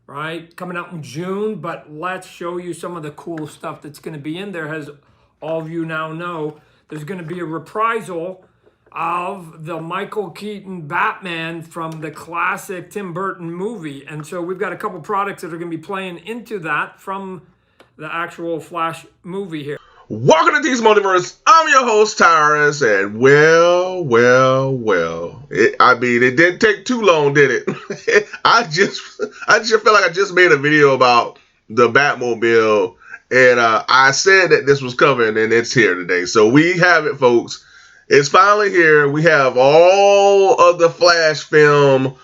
right? Coming out in June, but let's show you some of the cool stuff that's going to be in there. As all of you now know, there's going to be a reprisal of the Michael Keaton Batman from the classic Tim Burton movie. And so we've got a couple products that are going to be playing into that from the actual Flash movie here. Welcome to T's Multiverse. I'm your host, Tyrus, and well. It didn't take too long, did it? I just feel like I just made a video about the Batmobile, and I said that this was coming, and it's here today. So we have it, folks. It's finally here. We have all of the Flash film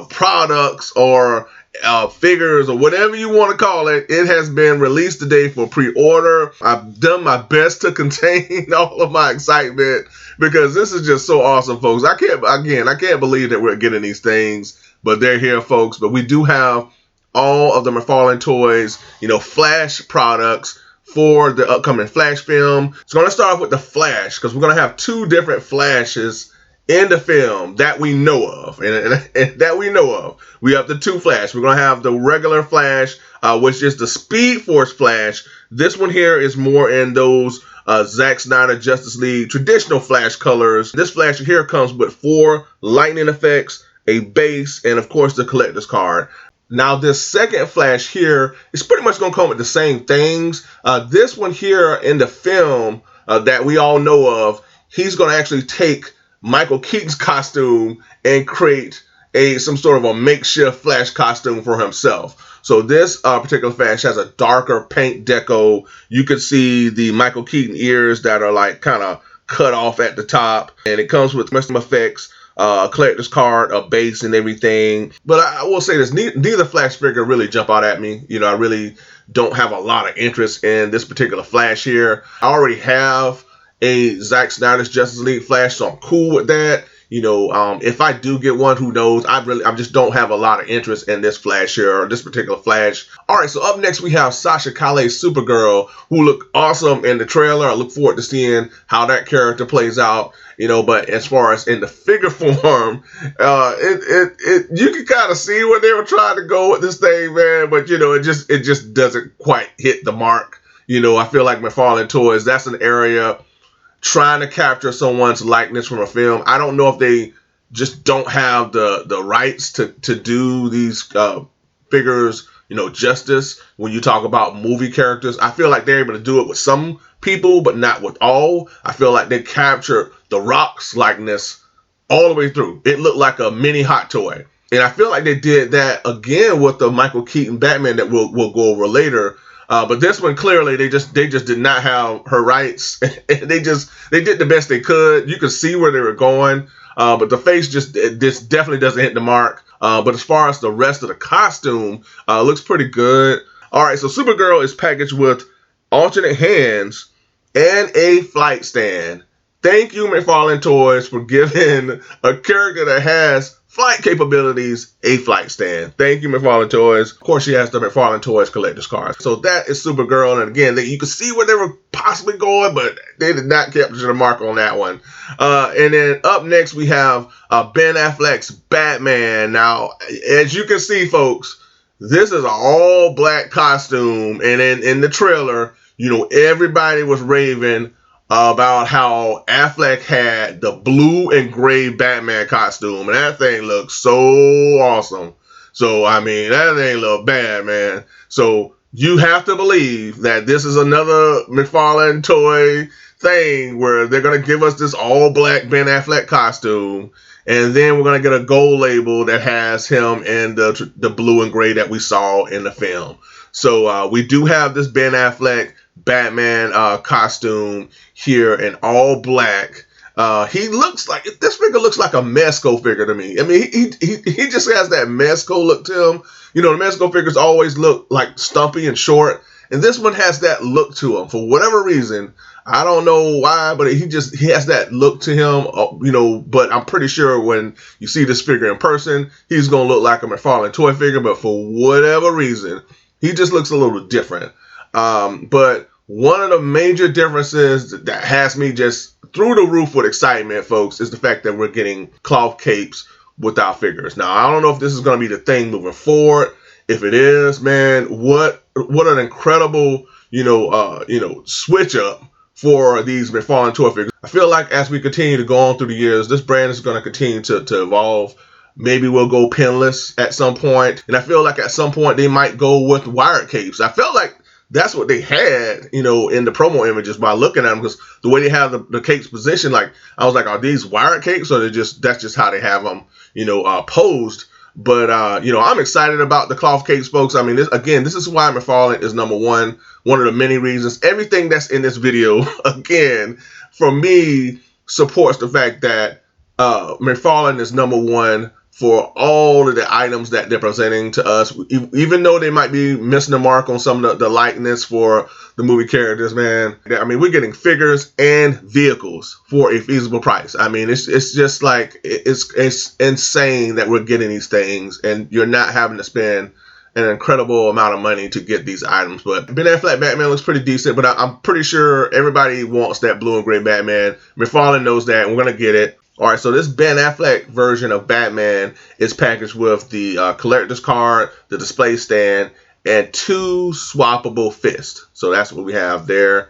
products or figures or whatever you want to call it. It has been released today for pre-order. I've done my best to contain all of my excitement because this is just so awesome, folks. I can't believe that we're getting these things, but they're here, folks. But we do have all of the McFarlane Toys, Flash products for the upcoming Flash film. So I'm going to start off with the Flash because we're going to have two different Flashes in the film that we know of, and that we know of. We have the two Flash. We're going to have the regular Flash, which is the Speed Force Flash. This one here is more in those Zack Snyder Justice League traditional Flash colors. This Flash here comes with 4 lightning effects, a base, and of course the collector's card. Now this second Flash here is pretty much going to come with the same things. This one here in the film that we all know of, he's going to actually take Michael Keaton's costume and create some sort of a makeshift Flash costume for himself. So this particular Flash has a darker paint deco. You can see the Michael Keaton ears that are like kind of cut off at the top, and it comes with custom effects, a collector's card, a base, and everything. But I will say this, neither Flash figure really jump out at me. I really don't have a lot of interest in this particular Flash here. I already have a Zack Snyder's Justice League Flash, so I'm cool with that. If I do get one, who knows? I just don't have a lot of interest in this Flash here, or this particular Flash. All right, so up next we have Sasha Calle's Supergirl, who looked awesome in the trailer. I look forward to seeing how that character plays out. But as far as in the figure form, you can kind of see where they were trying to go with this thing, man. But it just doesn't quite hit the mark. I feel like McFarlane Toys, that's an area trying to capture someone's likeness from a film. I don't know if they just don't have the rights to do these figures, justice. When you talk about movie characters, I feel like they're able to do it with some people, but not with all. I feel like they captured The Rock's likeness all the way through. It looked like a mini Hot Toy. And I feel like they did that again with the Michael Keaton Batman that we'll go over later. But this one, clearly, they just did not have her rights. they did the best they could. You could see where they were going. But the face this definitely doesn't hit the mark. But as far as the rest of the costume, looks pretty good. All right, so Supergirl is packaged with alternate hands and a flight stand. Thank you, McFarlane Toys, for giving a character that has flight capabilities a flight stand. Thank you, McFarlane Toys. Of course, she has the McFarlane Toys collector's card. So that is Supergirl. And again, you can see where they were possibly going, but they did not capture the mark on that one. And then up next, we have Ben Affleck's Batman. Now, as you can see, folks, this is an all-black costume. And in the trailer, everybody was raving about how Affleck had the blue and gray Batman costume, and that thing looks so awesome. So, that thing look bad, man. So, you have to believe that this is another McFarlane Toy thing where they're going to give us this all-black Ben Affleck costume, and then we're going to get a gold label that has him in the blue and gray that we saw in the film. So, we do have this Ben Affleck Batman costume here in all black. This figure looks like a Mezco figure to me. He just has that Mezco look to him. The Mezco figures always look like stumpy and short, and this one has that look to him for whatever reason. I don't know why, but he has that look to him, but I'm pretty sure when you see this figure in person, he's going to look like a McFarlane Toy figure, but for whatever reason, he just looks a little different. But one of the major differences that has me just through the roof with excitement, folks, is the fact that we're getting cloth capes with our figures. Now, I don't know if this is going to be the thing moving forward. If it is, man, what an incredible, switch up for these McFarlane Toy figures. I feel like as we continue to go on through the years, this brand is going to continue to evolve. Maybe we'll go pinless at some point. And I feel like at some point they might go with wired capes. I felt like that's what they had, in the promo images by looking at them, because the way they have the capes positioned, like, I was like, are these wired capes, or that's just how they have them, posed? But, I'm excited about the cloth capes, folks. I mean, this is why McFarlane is number one. One of the many reasons. Everything that's in this video, again, for me, supports the fact that McFarlane is number one for all of the items that they're presenting to us. Even though they might be missing the mark on some of the likeness for the movie characters, man. I mean, we're getting figures and vehicles for a feasible price. I mean, it's just like, it's insane that we're getting these things and you're not having to spend an incredible amount of money to get these items. But Ben Affleck Batman looks pretty decent, but I'm pretty sure everybody wants that blue and gray Batman. McFarlane knows that, and we're going to get it. All right, so this Ben Affleck version of Batman is packaged with the collector's card, the display stand, and 2 swappable fists. So that's what we have there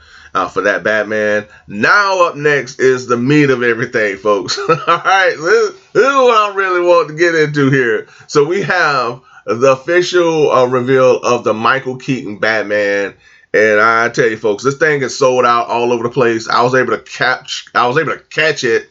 for that Batman. Now up next is the meat of everything, folks. All right, this is what I really want to get into here. So we have the official reveal of the Michael Keaton Batman. And I tell you, folks, this thing is sold out all over the place. I was able to catch it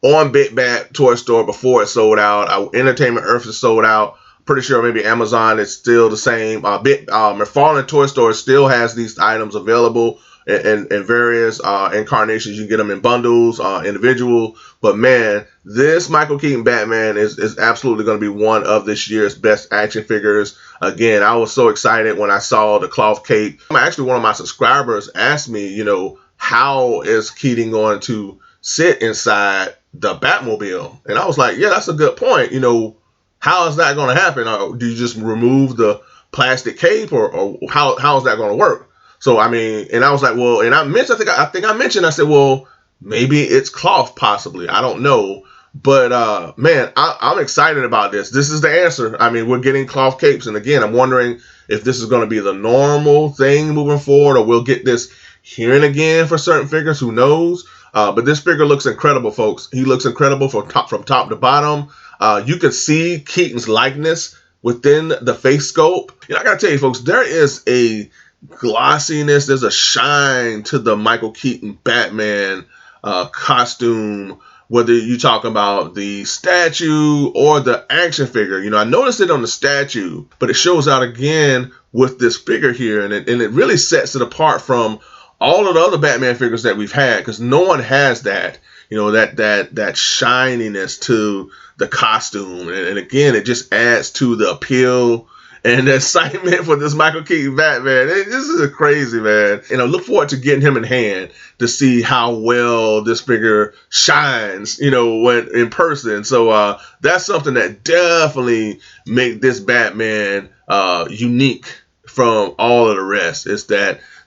on BigBadToystore before it sold out. EntertainmentEarth is sold out. Pretty sure maybe Amazon is still the same. McFarlane Toy Store still has these items available in various incarnations. You can get them in bundles, individual. But man, this Michael Keaton Batman is absolutely going to be one of this year's best action figures. Again, I was so excited when I saw the cloth cape. Actually, one of my subscribers asked me, how is Keaton going to sit inside the Batmobile? And I was like, yeah, that's a good point. How is that going to happen? Or do you just remove the plastic cape, or how is that going to work? So, I mean, and I was like, well, and I think I mentioned, I said, well, maybe it's cloth, possibly. I don't know. But, man, I'm excited about this. This is the answer. I mean, we're getting cloth capes. And again, I'm wondering if this is going to be the normal thing moving forward, or we'll get this here and again for certain figures. Who knows? But this figure looks incredible, folks. He looks incredible from top to bottom. You can see Keaton's likeness within the face sculpt. I gotta tell you, folks, there is a glossiness, there's a shine to the Michael Keaton Batman costume, whether you talk about the statue or the action figure. I noticed it on the statue, but it shows out again with this figure here, and it really sets it apart from all of the other Batman figures that we've had, because no one has that, that shininess to the costume. And again, it just adds to the appeal and the excitement for this Michael Keaton Batman. This is crazy, man. And I look forward to getting him in hand to see how well this figure shines, when in person. So that's something that definitely make this Batman unique from all of the rest. It's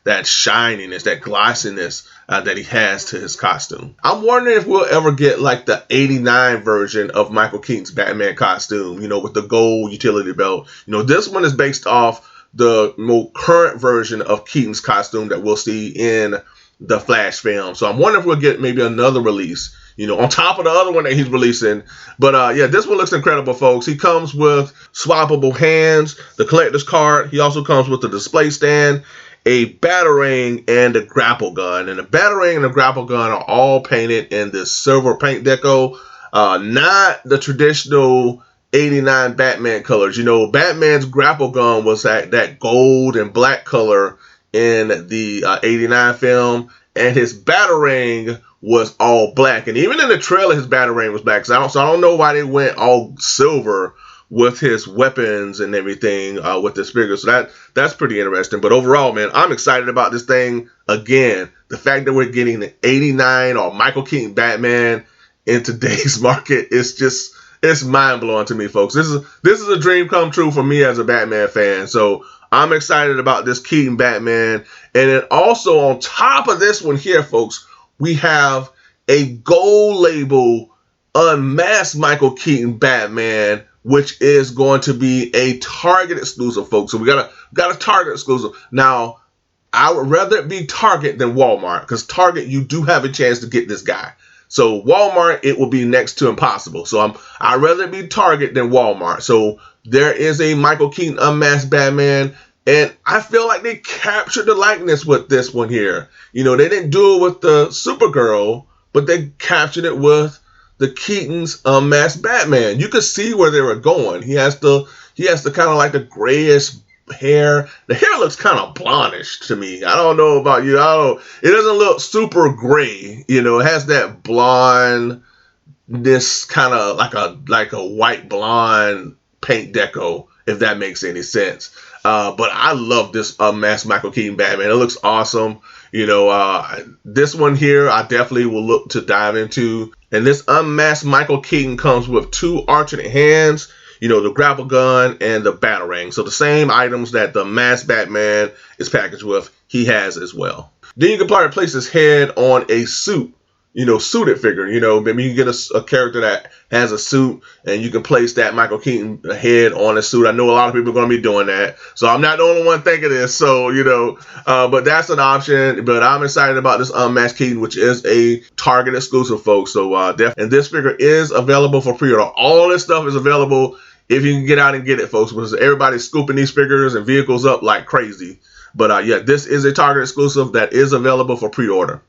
that shininess, that glossiness that he has to his costume. I'm wondering if we'll ever get like the 89 version of Michael Keaton's Batman costume, with the gold utility belt. This one is based off the more current version of Keaton's costume that we'll see in the Flash film. So I'm wondering if we'll get maybe another release, on top of the other one that he's releasing. But yeah, this one looks incredible, folks. He comes with swappable hands, the collector's card. He also comes with the display stand, a Batarang, and a grapple gun. And the Batarang and the grapple gun are all painted in this silver paint deco, not the traditional 89 Batman colors. Batman's grapple gun was that gold and black color in the 89 film, and his Batarang was all black. And even in the trailer, his Batarang was black. So I don't know why they went all silver with his weapons and everything with this figure. So that's pretty interesting. But overall, man, I'm excited about this thing. Again, the fact that we're getting the 89 or Michael Keaton Batman in today's market is just, it's mind-blowing to me, folks. This is a dream come true for me as a Batman fan. So I'm excited about this Keaton Batman. And then also on top of this one here, folks, we have a gold label Unmasked Michael Keaton Batman which is going to be a Target exclusive, folks. So we got a Target exclusive. Now, I would rather it be Target than Walmart, because Target, you do have a chance to get this guy. So Walmart, it will be next to impossible. So I'd rather it be Target than Walmart. So there is a Michael Keaton Unmasked Batman, and I feel like they captured the likeness with this one here. You know, they didn't do it with the Supergirl, but they captured it with the Keaton's Unmasked Batman. You could see where they were going. He has the kind of like the grayish hair. The hair looks kind of blondish to me. I don't know about you. It doesn't look super gray. You know, it has that blonde, this kind of like a white blonde paint deco, if that makes any sense. But I love this Unmasked Michael Keaton Batman. It looks awesome. You know, this one here, I definitely will look to dive into. And this Unmasked Michael Keaton comes with 2 alternate hands, you know, the grapple gun and the Batarang. So the same items that the Masked Batman is packaged with, he has as well. Then you can probably place his head on a suit, you know, suited figure. You know, maybe you can get a character that has a suit, and you can place that Michael Keaton head on a suit. I know a lot of people are going to be doing that, so I'm not the only one thinking this. So, you know, but that's an option. But I'm excited about this Unmasked Keaton, which is a Target exclusive, folks. So, and this figure is available for pre-order. All this stuff is available if you can get out and get it, folks, because everybody's scooping these figures and vehicles up like crazy. But yeah, this is a Target exclusive that is available for pre-order.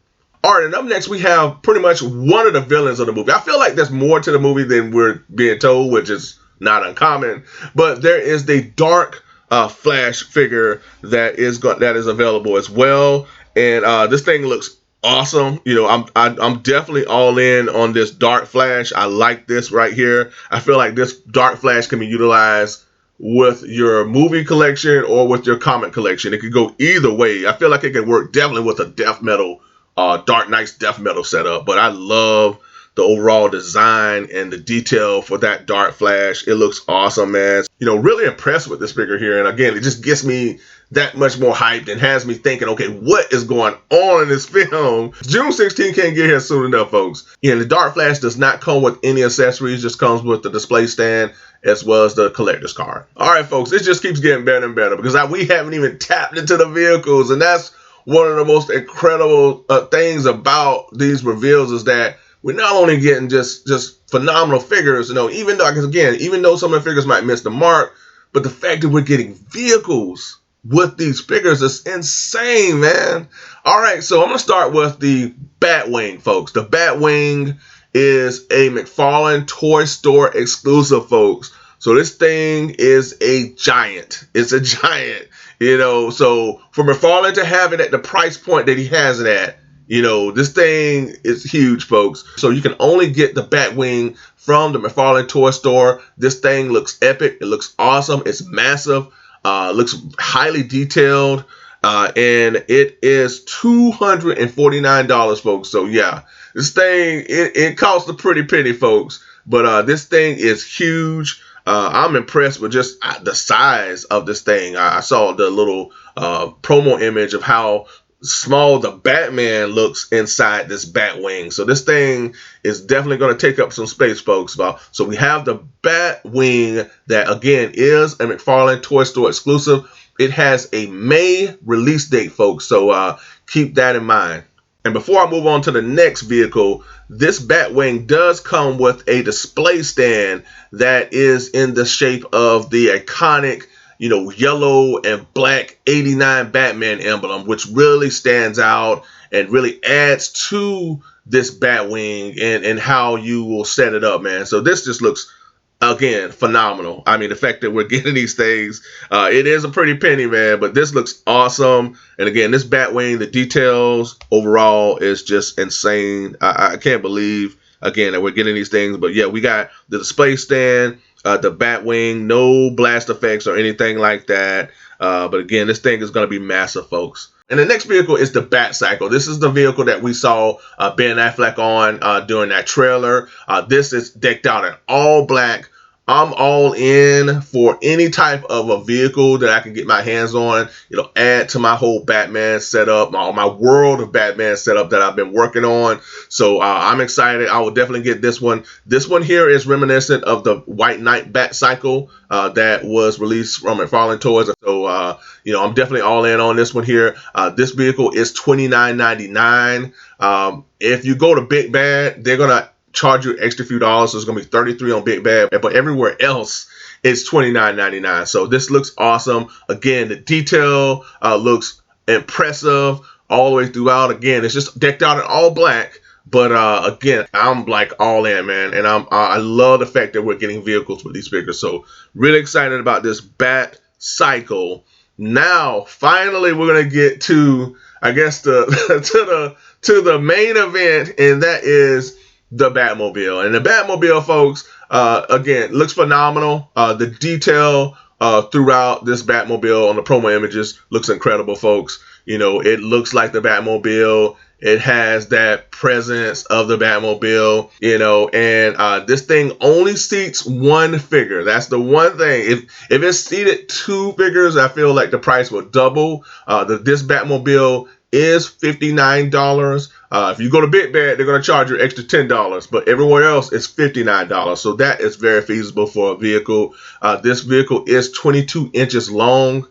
All right, and up next we have pretty much one of the villains of the movie. I feel like there's more to the movie than we're being told, which is not uncommon. But there is the Dark Flash figure that is available as well, and this thing looks awesome. You know, I'm definitely all in on this Dark Flash. I like this right here. I feel like this Dark Flash can be utilized with your movie collection or with your comic collection. It could go either way. I feel like it can work definitely with a death metal, Dark Knight's death metal setup. But I love the overall design and the detail for that Dark Flash. It looks awesome, man. You know, really impressed with this figure here. And again, it just gets me that much more hyped and has me thinking, okay, what is going on in this film? June 16 can't get here soon enough, folks. Yeah, the Dark Flash does not come with any accessories, just comes with the display stand as well as the collector's card. All right, folks, it just keeps getting better and better because we haven't even tapped into the vehicles, and that's one of the most incredible things about these reveals is that we're not only getting just phenomenal figures, you know, even though some of the figures might miss the mark, but the fact that we're getting vehicles with these figures is insane, man. All right, so I'm going to start with the Batwing, folks. The Batwing is a McFarlane Toy Store exclusive, folks. So this thing is a giant. It's a giant, you know. So for McFarlane to have it at the price point that he has it at, you know, this thing is huge, folks. So you can only get the Batwing from the McFarlane Toy Store. This thing looks epic. It looks awesome. It's massive. Looks highly detailed. And it is $249, folks. So yeah, this thing, it costs a pretty penny, folks. But this thing is huge. I'm impressed with just the size of this thing. I saw the little promo image of how small the Batman looks inside this Batwing. So this thing is definitely going to take up some space, folks. So we have the Batwing that, again, is a McFarlane Toy Store exclusive. It has a May release date, folks. So keep that in mind. And before I move on to the next vehicle, this Batwing does come with a display stand that is in the shape of the iconic, you know, yellow and black 89 Batman emblem, which really stands out and really adds to this Batwing and how you will set it up, man. So this just looks, again, phenomenal. I mean, the fact that we're getting these things, it is a pretty penny, man, but this looks awesome. And again, this Batwing, the details overall is just insane. I can't believe, again, that we're getting these things. But yeah, we got the display stand, the Batwing, no blast effects or anything like that. But again, this thing is going to be massive, folks. And the next vehicle is the Batcycle. This is the vehicle that we saw Ben Affleck on during that trailer. This is decked out in all black, I'm all in for any type of a vehicle that I can get my hands on, add to my whole Batman setup, my world of Batman setup that I've been working on. So I'm excited. I will definitely get this one. This one here is reminiscent of the White Knight Batcycle that was released from McFarlane Toys. So, I'm definitely all in on this one here. This vehicle is $29.99. If you go to Big Bad, they're going to charge you extra few dollars, so it's gonna be $33 on Big Bad, but everywhere else it's $29.99. So this looks awesome. Again, the detail looks impressive all the way throughout. Again, it's just decked out in all black, but again, I'm like all in, man, and I love the fact that we're getting vehicles with these figures. So really excited about this Batcycle. Now, finally, we're gonna get to, I guess, the to the main event, and that is the Batmobile. And the Batmobile, folks, again, looks phenomenal. The detail throughout this Batmobile on the promo images looks incredible, folks. It looks like the Batmobile. It has that presence of the Batmobile, and this thing only seats one figure. That's the one thing. If it seated two figures, I feel like the price will double. This Batmobile is $59. If you go to Big Bad, they're going to charge you extra $10, but everywhere else it's $59. So that is very feasible for a vehicle. This vehicle is 22 inches long.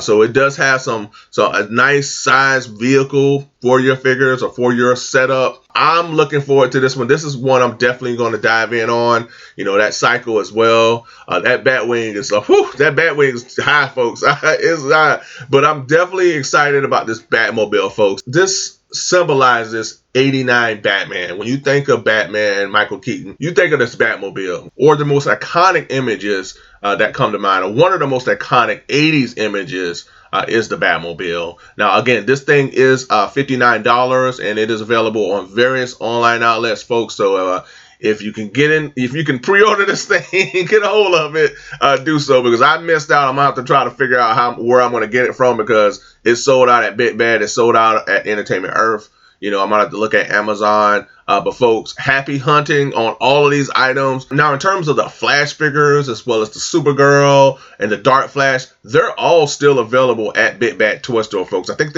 So it does have a nice size vehicle for your figures or for your setup. I'm looking forward to this one. This is one I'm definitely going to dive in on. That cycle as well. That Batwing is that Batwing is high, folks. It's high. But I'm definitely excited about this Batmobile, folks. This symbolizes 89 Batman. When you think of Batman, Michael Keaton, you think of this Batmobile, or the most iconic images that come to mind, or one of the most iconic 80s images is the Batmobile. Now, again, this thing is $59, and it is available on various online outlets, folks. So if you can pre-order this thing, get a hold of it, do so, because I missed out. I'm gonna have to try to figure out where I'm gonna get it from, because it's sold out at Big Bad, it's sold out at EntertainmentEarth. I'm gonna have to look at Amazon. But folks, happy hunting on all of these items. Now, in terms of the Flash figures, as well as the Supergirl and the Dark Flash, they're all still available at BigBadToystore, folks. I think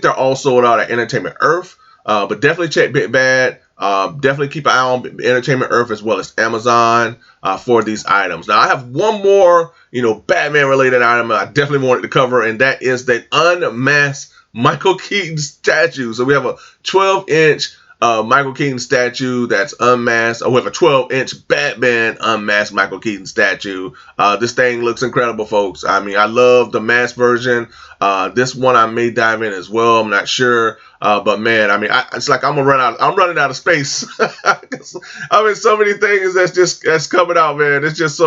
they're all sold out at EntertainmentEarth. But definitely check Big Bad. Definitely keep an eye on EntertainmentEarth as well as Amazon for these items. Now, I have one more, Batman-related item I definitely wanted to cover, and that is that Unmasked Michael Keaton statue. So we have a 12-inch Michael Keaton statue that's unmasked. We have a 12-inch Batman unmasked Michael Keaton statue. This thing looks incredible, folks. I mean, I love the masked version. This one I may dive in as well. I'm not sure. But man, I mean, it's like I'm running out of space. I mean, so many things that's coming out, man. It's just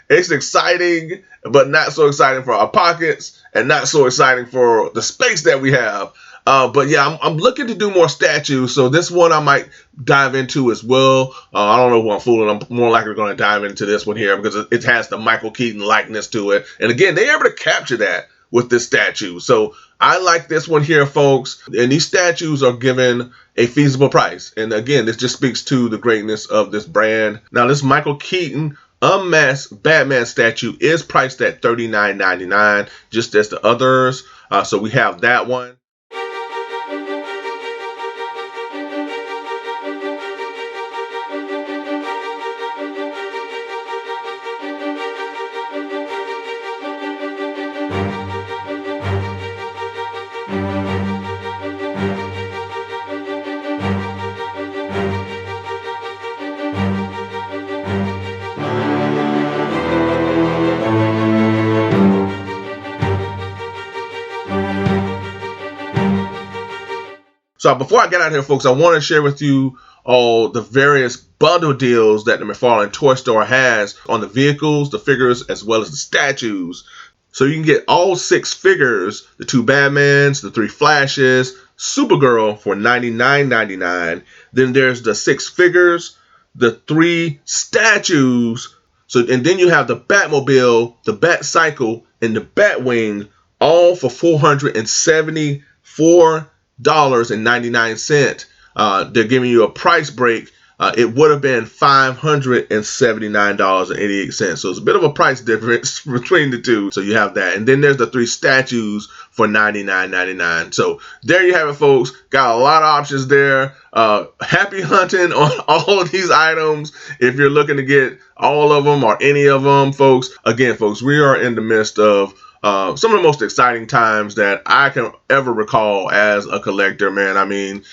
it's exciting, but not so exciting for our pockets, and not so exciting for the space that we have. But yeah, I'm looking to do more statues, so this one I might dive into as well. I don't know who I'm fooling. I'm more likely going to dive into this one here because it has the Michael Keaton likeness to it. And again, they're able to capture that with this statue. So I like this one here, folks. And these statues are given a feasible price. And again, this just speaks to the greatness of this brand. Now, this Michael Keaton Unmasked Batman statue is priced at $39.99, just as the others. So we have that one. So before I get out of here, folks, I want to share with you all the various bundle deals that the McFarlane Toy Store has on the vehicles, the figures, as well as the statues. So you can get all 6 figures, the 2 Batmans, the 3 Flashes, Supergirl for $99.99. Then there's the 6 figures, the 3 statues. And then you have the Batmobile, the Batcycle, and the Batwing, all for $474.99. They're giving you a price break it would have been $579.88. So it's a bit of a price difference between the two. So you have that. And then there's the 3 statues for $99.99. So there you have it, folks. Got a lot of options there. Happy hunting on all of these items. If you're looking to get all of them or any of them, folks. Again, folks, we are in the midst of some of the most exciting times that I can ever recall as a collector, man. I mean,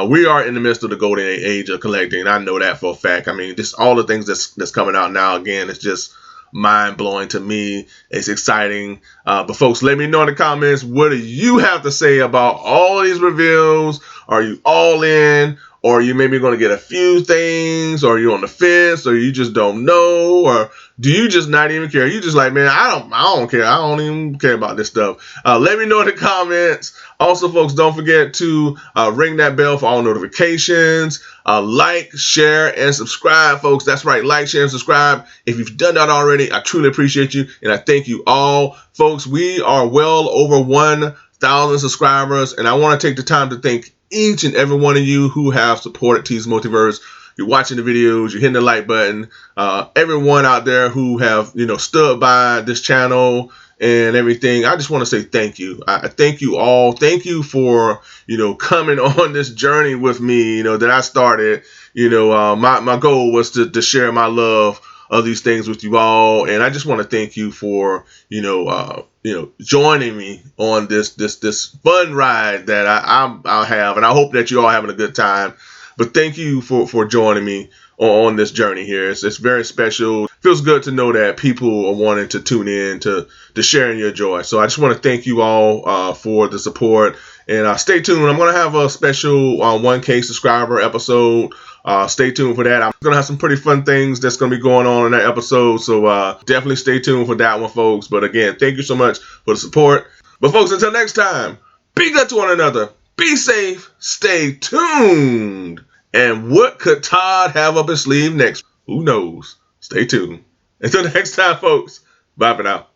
we are in the midst of the golden age of collecting. I know that for a fact. I mean, just all the things that's coming out now, again, it's just mind-blowing to me. It's exciting. But folks, let me know in the comments, what do you have to say about all these reveals? Are you all in? Or are you maybe going to get a few things? Or are you on the fence? Or you just don't know? Or do you just not even care? You just like, man, I don't care. I don't even care about this stuff. Let me know in the comments. Also, folks, don't forget to ring that bell for all notifications. Like, share, and subscribe, folks. That's right. Like, share, and subscribe. If you've done that already, I truly appreciate you. And I thank you all. Folks, we are well over 1,000 subscribers. And I want to take the time to thank each and every one of you who have supported T's Multiverse. You're watching the videos, you're hitting the like button. Everyone out there who have, stood by this channel and everything, I just want to say thank you. I thank you all. Thank you for, coming on this journey with me, that I started. My goal was to share my love of these things with you all, and I just want to thank you for joining me on this fun ride that I'll have, and I hope that you're all having a good time. But thank you for joining me on this journey here. It's very special. It feels good to know that people are wanting to tune in to sharing your joy. So I just want to thank you all for the support, and stay tuned. I'm going to have a special 1K subscriber episode. Stay tuned for that. I'm going to have some pretty fun things that's going to be going on in that episode. So definitely stay tuned for that one, folks. But again, thank you so much for the support. But folks, until next time, be good to one another. Be safe. Stay tuned. And what could Todd have up his sleeve next? Who knows? Stay tuned. Until next time, folks. Bye for now.